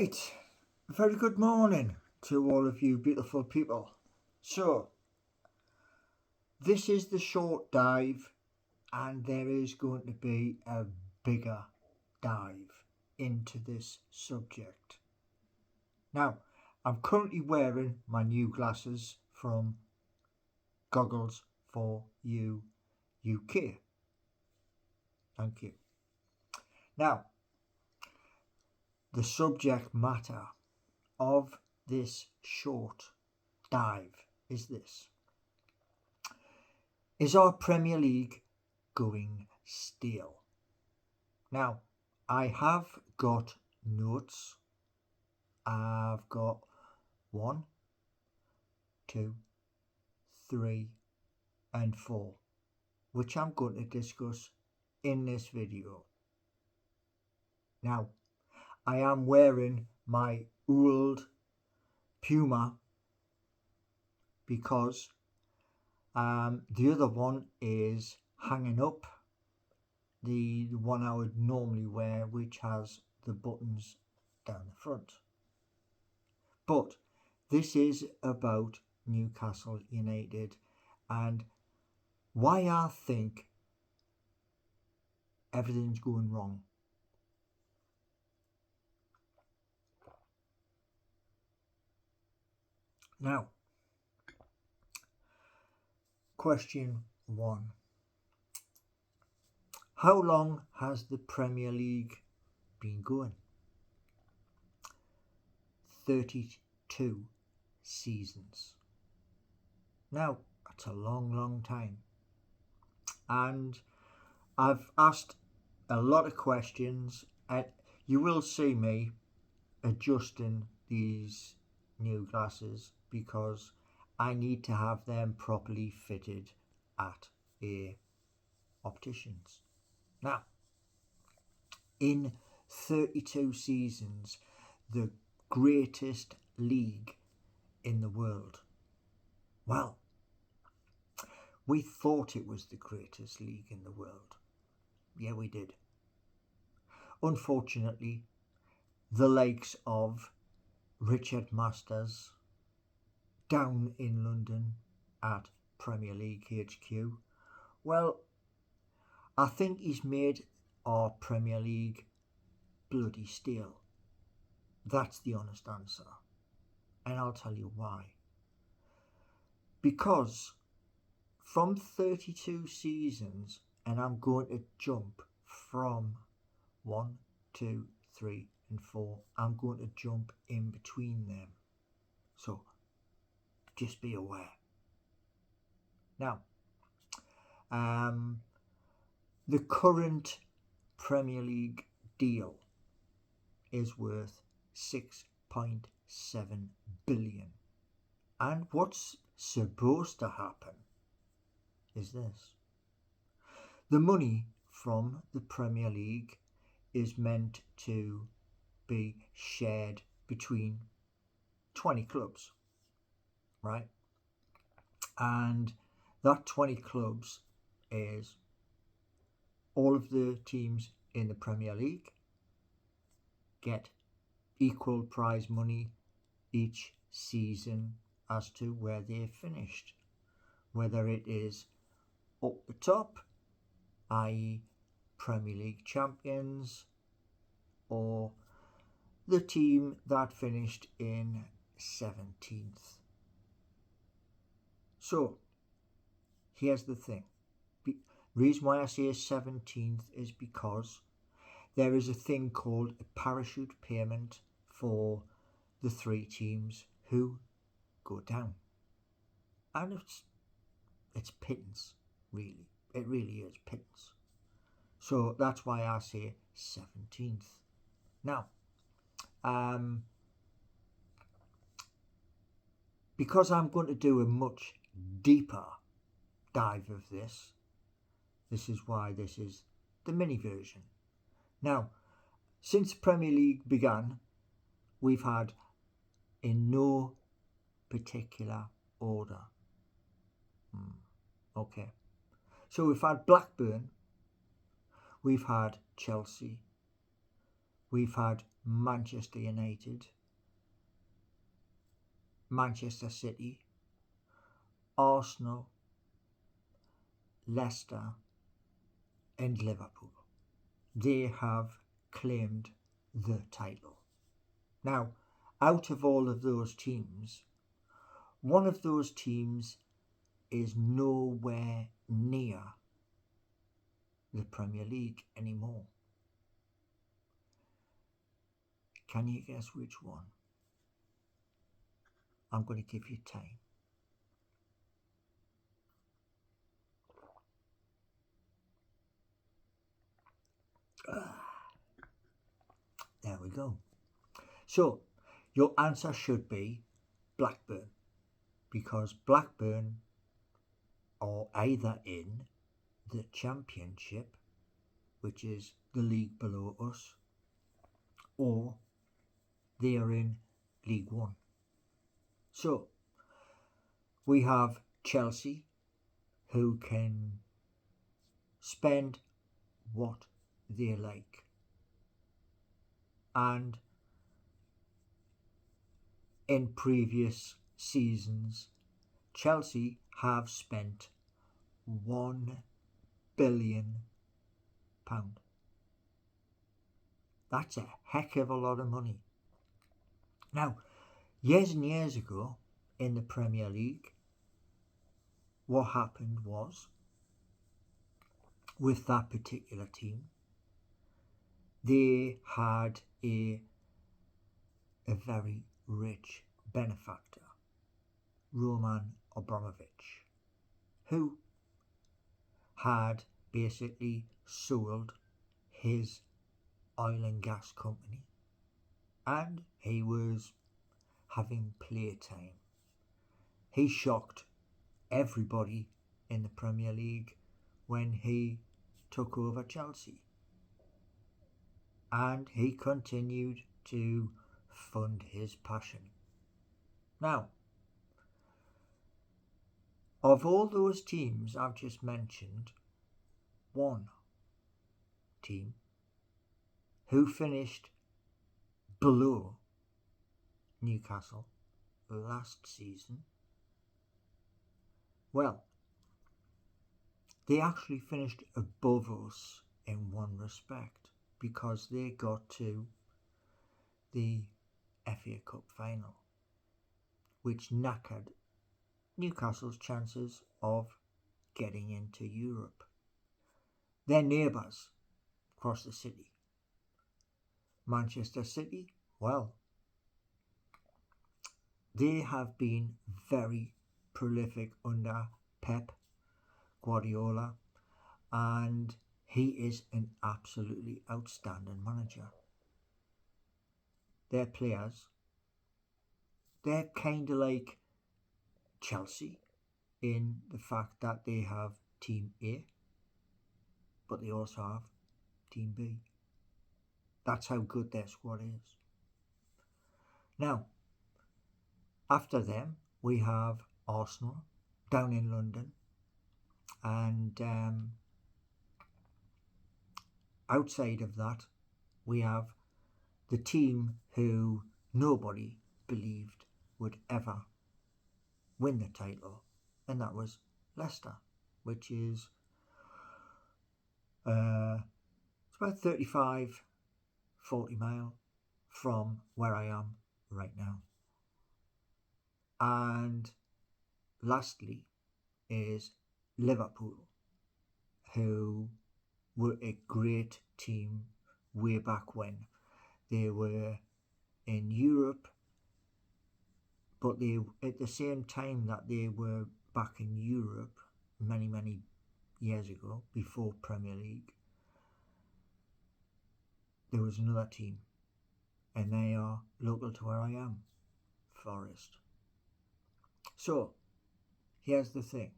Right, very good morning to all of you beautiful people. So, this is the short dive, and there is going to be a bigger dive into this subject. Now, I'm currently wearing my new glasses from Goggles for You UK. Thank you. Now, the subject matter of this short dive is this. Is our Premier League going stale? Now, I have got notes. I've got 1, 2, 3 and 4, which I'm going to discuss in this video. Now, I am wearing my old Puma because the other one is hanging up, the one I would normally wear, which has the buttons down the front. But this is about Newcastle United and why I think everything's going wrong. Now, question 1. How long has the Premier League been going? 32 seasons. Now, that's a long time. And I've asked a lot of questions, and you will see me adjusting these new glasses because I need to have them properly fitted at a optician's. Now, in 32 seasons, the greatest league in the world. Well, we thought it was the greatest league in the world. Yeah, we did. Unfortunately, the likes of Richard Masters down in London at Premier League HQ, well, I think he's made our Premier League bloody stale. That's the honest answer. And I'll tell you why. Because from 32 seasons, and I'm going to jump from 1, 2, 3 and 4, I'm going to jump in between them. So just be aware. Now, the current Premier League deal is worth 6.7 billion. And what's supposed to happen is this. The money from the Premier League is meant to be shared between 20 clubs, right? And that 20 clubs is all of the teams in the Premier League get equal prize money each season as to where they finished, whether it is up the top, i.e. Premier League champions, or the team that finished in 17th. So, here's the thing. Reason why I say 17th is because there is a thing called a parachute payment for the 3 teams who go down. And it's pittance, really. It really is pittance. So that's why I say 17th. Now, because I'm going to do a much deeper dive of this is why this is the mini version. Now, since the Premier League began, we've had, in no particular order. Okay. So we've had Blackburn, we've had Chelsea, we've had Manchester United, Manchester City, Arsenal, Leicester and Liverpool. They have claimed the title. Now, out of all of those teams, one of those teams is nowhere near the Premier League anymore. Can you guess which one? I'm going to give you time. There we go. So, your answer should be Blackburn, because Blackburn are either in the Championship, which is the league below us, or they are in League One. So, we have Chelsea, who can spend what they like. And in previous seasons, Chelsea have spent £1 billion. That's a heck of a lot of money. Now, years and years ago in the Premier League, what happened was, with that particular team, they had a very rich benefactor, Roman Abramovich, who had basically sold his oil and gas company, and he was having playtime. He shocked everybody in the Premier League when he took over Chelsea, and he continued to fund his passion. Now, of all those teams I've just mentioned, one team who finished below Newcastle last season, well, they actually finished above us in one respect, because they got to the FA Cup final, which knackered Newcastle's chances of getting into Europe. Their neighbours across the city, Manchester City, well, they have been very prolific under Pep Guardiola, and he is an absolutely outstanding manager. Their players, they're kind of like Chelsea in the fact that they have Team A, but they also have Team B. That's how good their squad is. Now, after them, we have Arsenal down in London, and outside of that, we have the team who nobody believed would ever win the title, and that was Leicester, which is it's about 35, 40 miles from where I am right now. And lastly is Liverpool, who were a great team way back when. They were in Europe, but they, at the same time that they were back in Europe many years ago, before Premier League, there was another team, and they are local to where I am, Forest. So, here's the thing.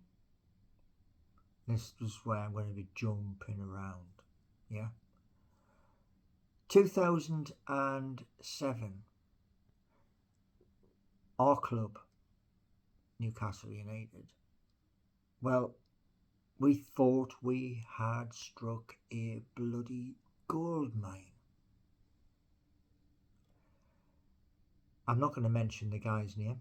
This is where I'm going to be jumping around, yeah? 2007, our club, Newcastle United, well, we thought we had struck a bloody gold mine. I'm not going to mention the guy's name.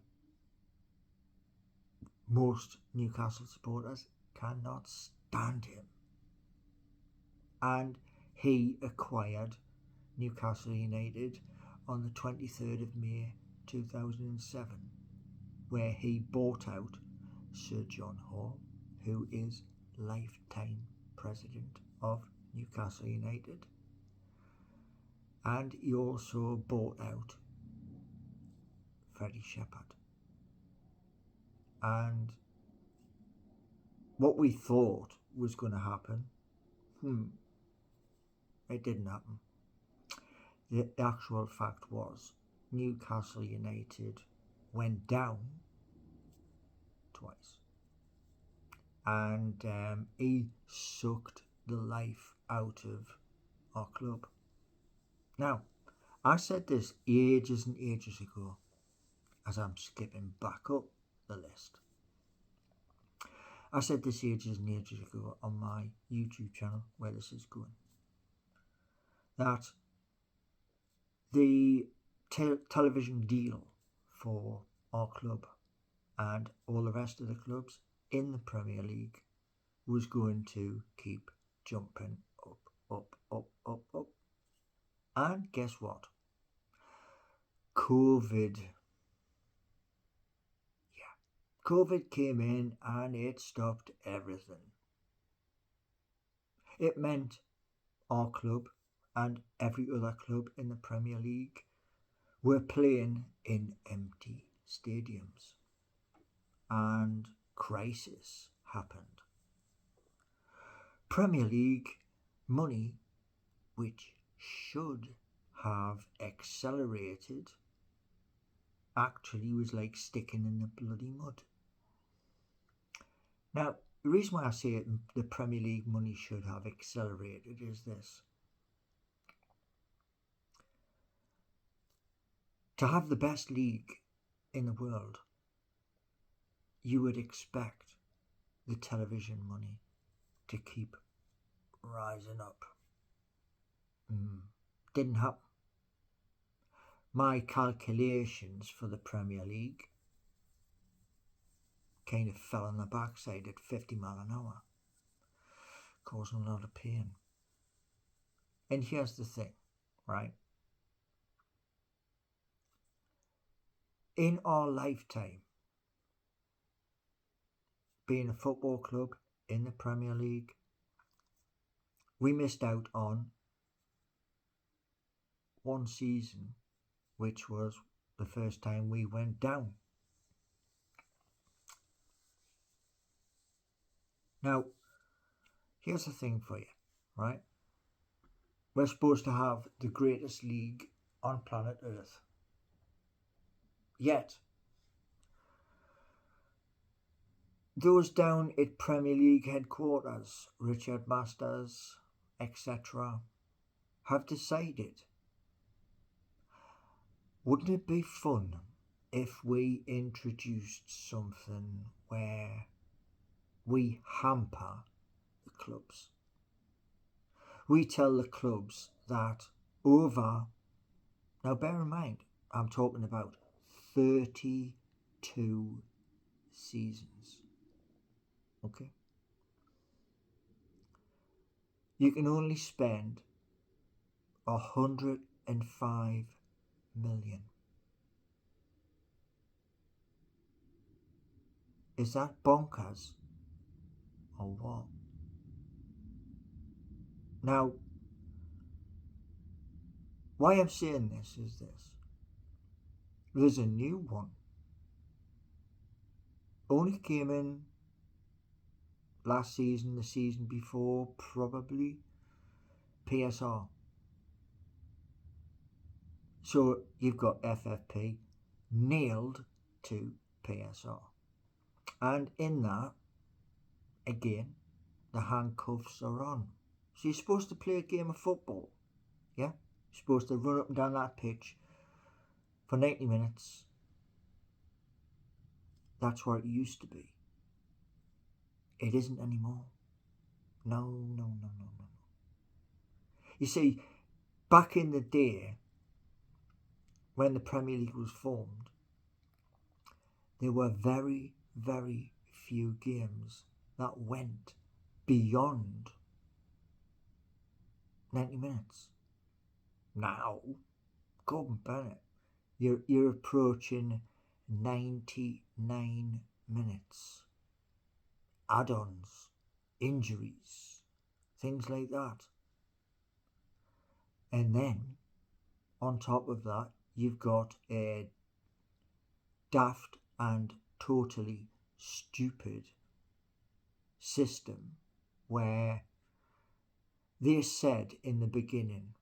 Most Newcastle supporters cannot stand him. And he acquired Newcastle United on the 23rd of May 2007, where he bought out Sir John Hall, who is lifetime president of Newcastle United. And he also bought out Freddie Shepherd. And what we thought was going to happen, it didn't happen. The actual fact was Newcastle United went down twice. And he sucked the life out of our club. Now, I said this ages and ages ago, as I'm skipping back up the list. I said this ages and ages ago on my YouTube channel, where this is going, that the television deal for our club and all the rest of the clubs in the Premier League was going to keep jumping up, up, up, up, up. And guess what? COVID came in and it stopped everything. It meant our club and every other club in the Premier League were playing in empty stadiums. And crisis happened. Premier League money, which should have accelerated, actually was like sticking in the bloody mud. Now, the reason why I say the Premier League money should have accelerated is this. To have the best league in the world, you would expect the television money to keep rising up. Didn't happen. My calculations for the Premier League kind of fell on the backside at 50 miles an hour, causing a lot of pain. And here's the thing, right? In our lifetime, being a football club in the Premier League, we missed out on one season, which was the first time we went down. Now, here's the thing for you, right? We're supposed to have the greatest league on planet Earth. Yet, those down at Premier League headquarters, Richard Masters, etc., have decided, wouldn't it be fun if we introduced something where we hamper the clubs? We tell the clubs that over, now bear in mind, I'm talking about 32 seasons, okay? You can only spend 105 million. Is that bonkers or what? Now, why I'm saying this is this. There's a new one. Only came in last season, the season before, probably PSR. So you've got FFP nailed to PSR. And in that, again, the handcuffs are on. So you're supposed to play a game of football. Yeah? You're supposed to run up and down that pitch for 90 minutes. That's what it used to be. It isn't anymore. No. You see, back in the day, when the Premier League was formed, there were very, very few games that went beyond 90 minutes. Now, Gordon Bennett, you're approaching 99 minutes. Add-ons, injuries, things like that. And then, on top of that, you've got a daft and totally stupid system where they said in the beginning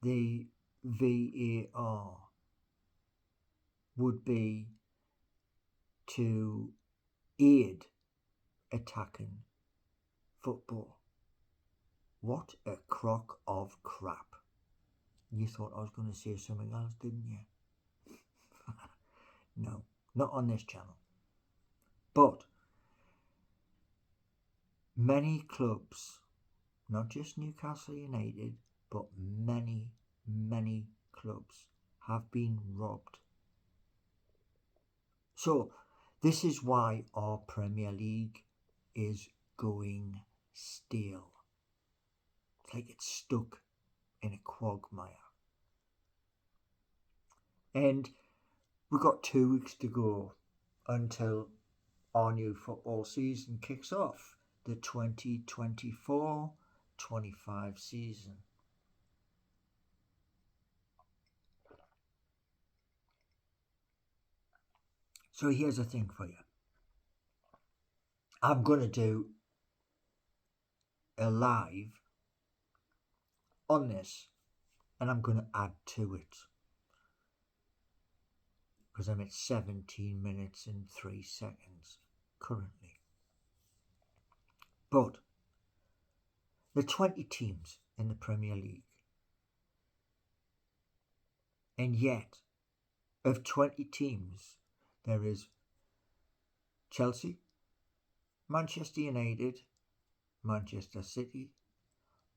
the VAR would be to aid attacking football. What a crock of crap. You thought I was going to say something else, didn't you? No, not on this channel. But many clubs, not just Newcastle United, but many, many clubs have been robbed. So this is why our Premier League is going stale. It's like it's stuck in a quagmire. And we've got 2 weeks to go until our new football season kicks off, the 2024-25 season. So here's the thing for you. I'm going to do a live on this, and I'm going to add to it, because I'm at 17 minutes and 3 seconds currently. But the 20 teams in the Premier League, and yet of 20 teams there is Chelsea, Manchester United, Manchester City,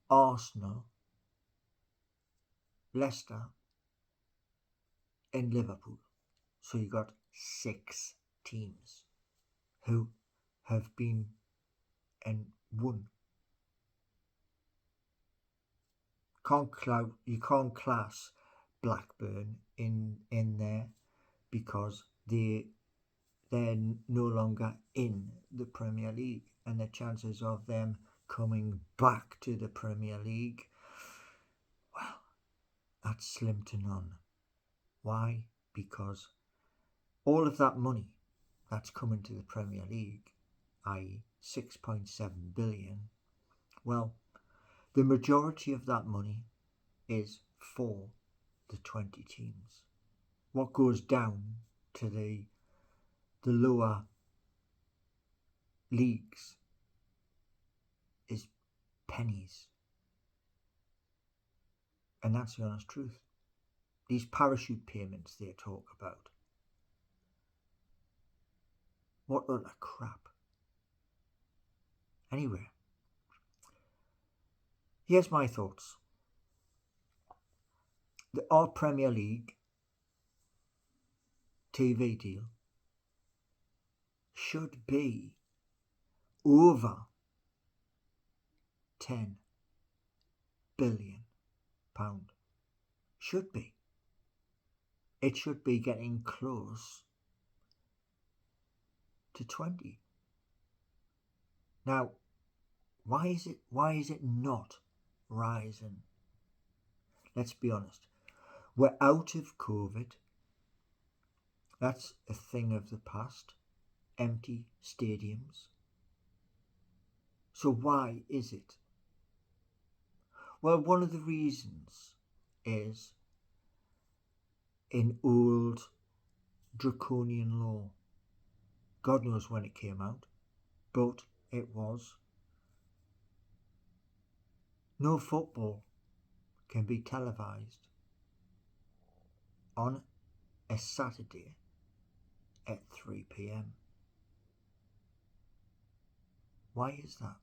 Arsenal, Leicester and Liverpool. So you got 6 teams who have been and won. You can't class Blackburn in there because they're no longer in the Premier League, and the chances of them coming back to the Premier League, well, that's slim to none. Why? Because all of that money that's coming to the Premier League, i.e. 6.7 billion, well, the majority of that money is for the 20 teams. What goes down to the lower leagues is pennies. And that's the honest truth. These parachute payments they talk about, what utter crap. Anyway, here's my thoughts. Our Premier League TV deal should be over £10 billion. Should be. It should be getting close to 20. Now, why is it not rising? Let's be honest. We're out of COVID. That's a thing of the past. Empty stadiums. So why is it? Well, one of the reasons is in old draconian law. God knows when it came out, but it was no football can be televised on a Saturday at 3 p.m. Why is that?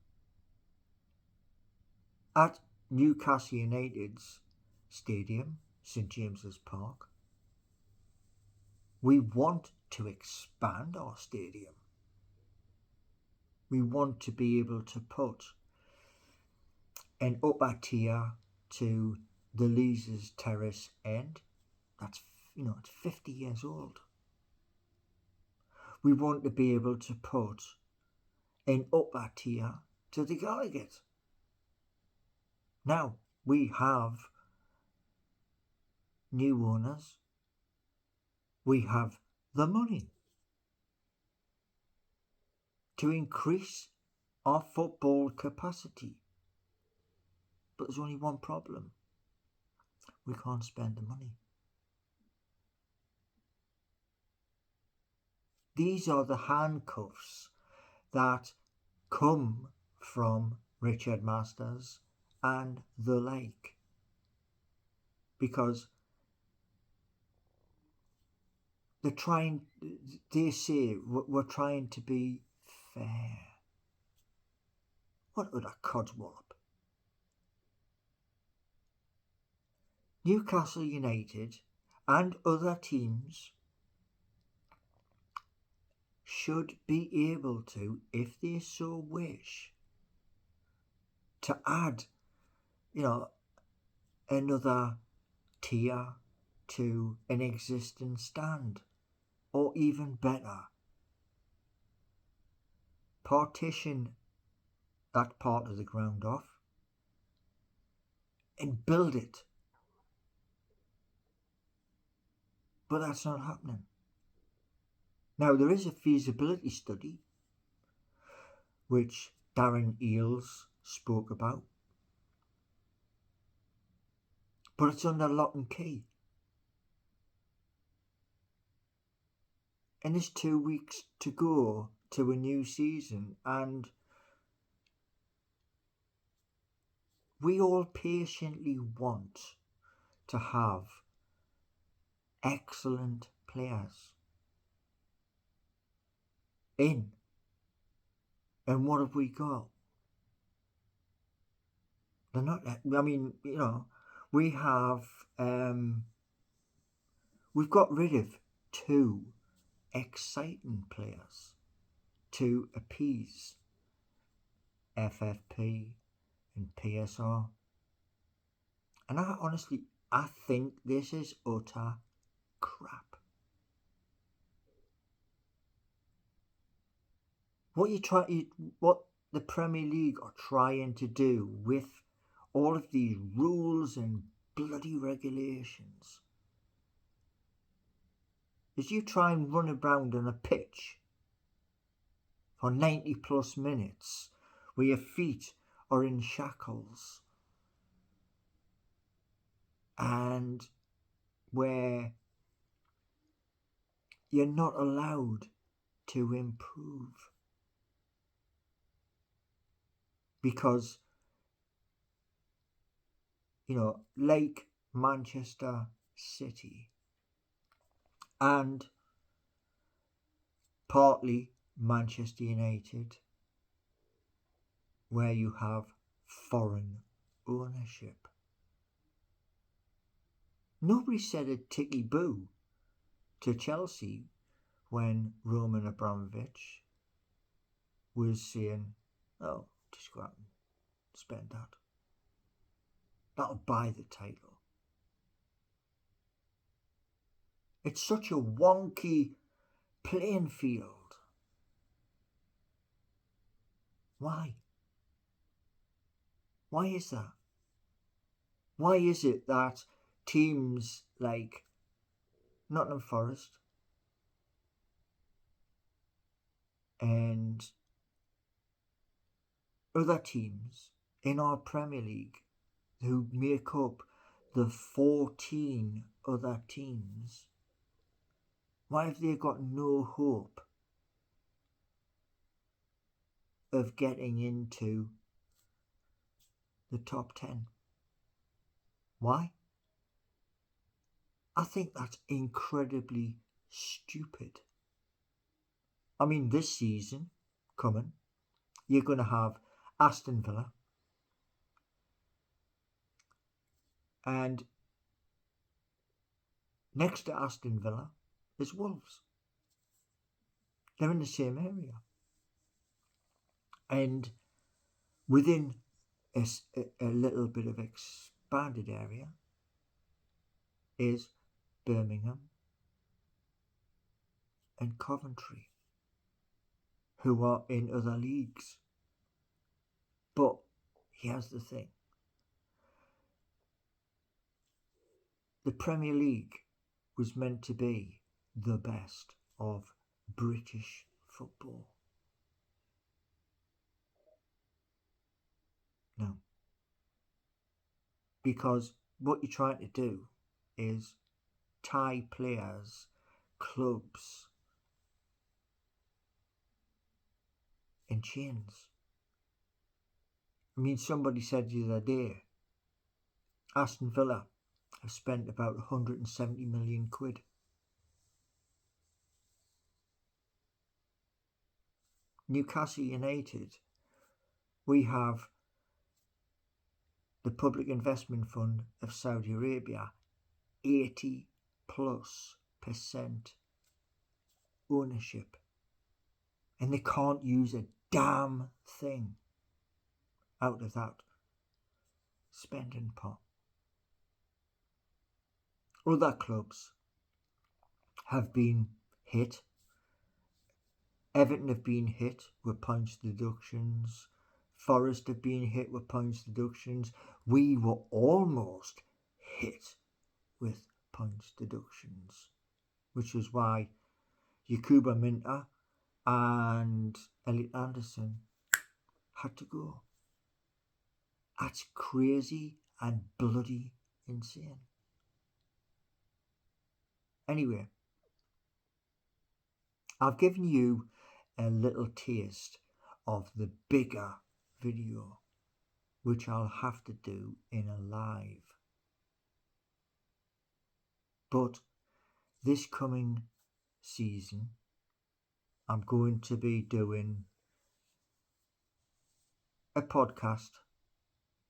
At Newcastle United's stadium, St James's Park. We want to expand our stadium. We want to be able to put an upper tier to the Leazes Terrace end. That's, it's 50 years old. We want to be able to put an upper tier to the Gallowgate. Now, we have new owners. We have the money to increase our football capacity. But there's only one problem. We can't spend the money. These are the handcuffs that come from Richard Masters and the like. Because they say we're trying to be fair. What other codswallop? Newcastle United and other teams should be able to, if they so wish, to add, another tier to an existing stand, or even better, partition that part of the ground off and build it. But that's not happening. Now, there is a feasibility study which Darren Eales spoke about, but it's under lock and key. And there's 2 weeks to go to a new season, and we all patiently want to have excellent players in. And what have we got? They're not, we have, we've got rid of 2 exciting players to appease FFP and PSR. And I think this is utter crap. What the Premier League are trying to do with all of these rules and bloody regulations is you try and run around on a pitch for 90 plus minutes where your feet are in shackles and where you're not allowed to improve. Because, like Manchester City and partly Manchester United, where you have foreign ownership. Nobody said a ticky boo to Chelsea when Roman Abramovich was saying, oh, just go out and spend that. That'll buy the title. It's such a wonky playing field. Why? Why is that? Why is it that teams like Nottingham Forest and other teams in our Premier League who make up the 14 other teams, why have they got no hope of getting into the top 10? Why? I think that's incredibly stupid. I mean, this season coming, you're going to have Aston Villa and Next to Aston Villa is Wolves. They're in the same area. And within a little bit of expanded area is Birmingham and Coventry, who are in other leagues. But here's the thing. The Premier League was meant to be the best of British football. No. Because what you're trying to do is tie players, clubs in chains. I mean, somebody said the other day, Aston Villa have spent about 170 million quid. Newcastle United, we have the Public Investment Fund of Saudi Arabia, 80+% ownership. And they can't use a damn thing out of that spending pot. Other clubs have been hit. Everton have been hit with points deductions. Forest have been hit with points deductions. We were almost hit with points deductions, which is why Yakuba Minta and Elliot Anderson had to go. That's crazy and bloody insane. Anyway, I've given you a little taste of the bigger video, which I'll have to do in a live. But this coming season, I'm going to be doing a podcast.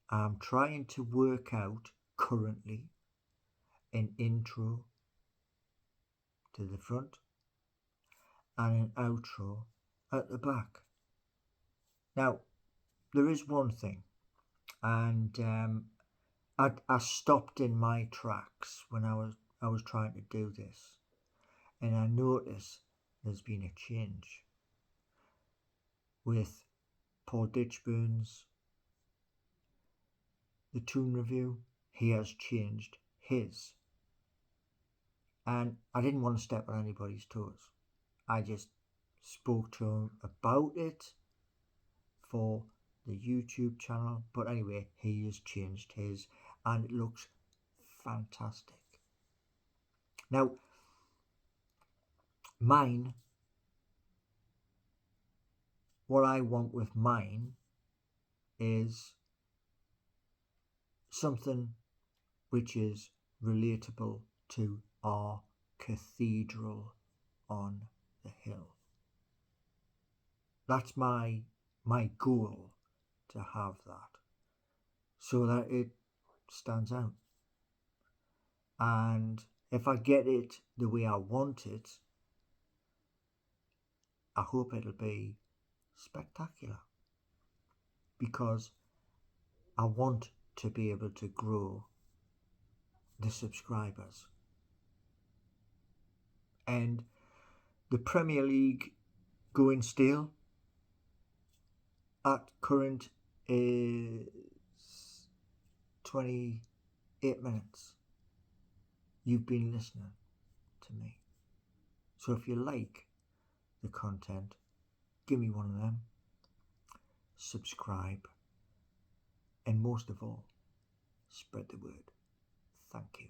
I'm trying to work out currently an intro to the front and an outro at the back. Now, there is one thing, and I stopped in my tracks when I was trying to do this, and I noticed there's been a change with Paul Ditchburn's The Toon Review. He has changed his, and I didn't want to step on anybody's toes. I just spoke to him about it for the YouTube channel, but anyway, he has changed his and it looks fantastic. Now, mine, what I want with mine is something which is relatable to our cathedral on the hill. That's my goal, to have that, so that it stands out. And if I get it the way I want it, I hope it'll be spectacular, because I want to be able to grow the subscribers. And the Premier League going stale at current is 28 minutes. You've been listening to me. So if you like the content, give me one of them, subscribe, and most of all, spread the word. Thank you.